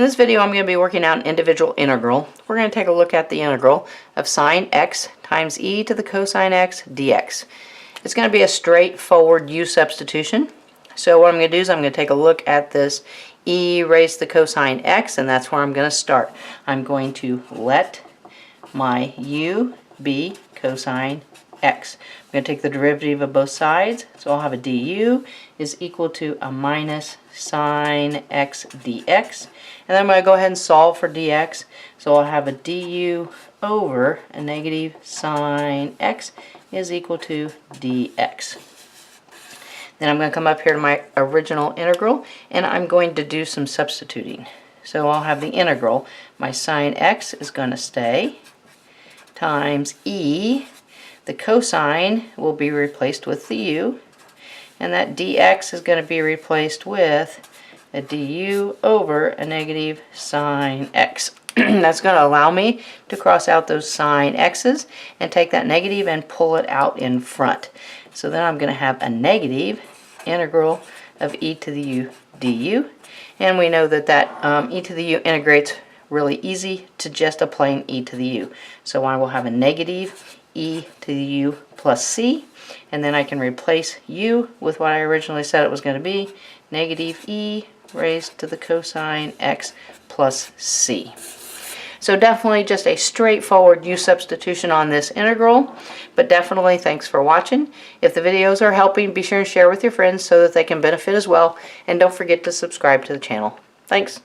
this video I'm going to be working out an individual integral. We're going to take a look at the integral of sine x times e to the cosine x dx. It's going to be a straightforward u substitution. So what I'm going to do is I'm going to take a look at this e raised to the cosine x, and that's where I'm going to start. I'm going to let my u be cosine x. I'm going to take the derivative of both sides, so I'll have a du is equal to a minus sine x dx. And then I'm going to go ahead and solve for dx, so I'll have a du over a negative sine x is equal to dx. Then I'm going to come up here to my original integral, and I'm going to do some substituting. So I'll have the integral. My sine x is going to stay, times e. The cosine will be replaced with the u, and that dx is going to be replaced with a du over a negative sine x. That's going to allow me to cross out those sine x's and take that negative and pull it out in front. So then I'm going to have a negative integral of e to the u du, and we know that e to the u integrates really easy to just a plain e to the u. So I will have a negative e to the u plus c, and then I can replace u with what I originally said it was going to be, negative e raised to the cosine x plus c. So definitely just a straightforward u substitution on this integral, but definitely thanks for watching. If the videos are helping, be sure and share with your friends so that they can benefit as well, and don't forget to subscribe to the channel. Thanks.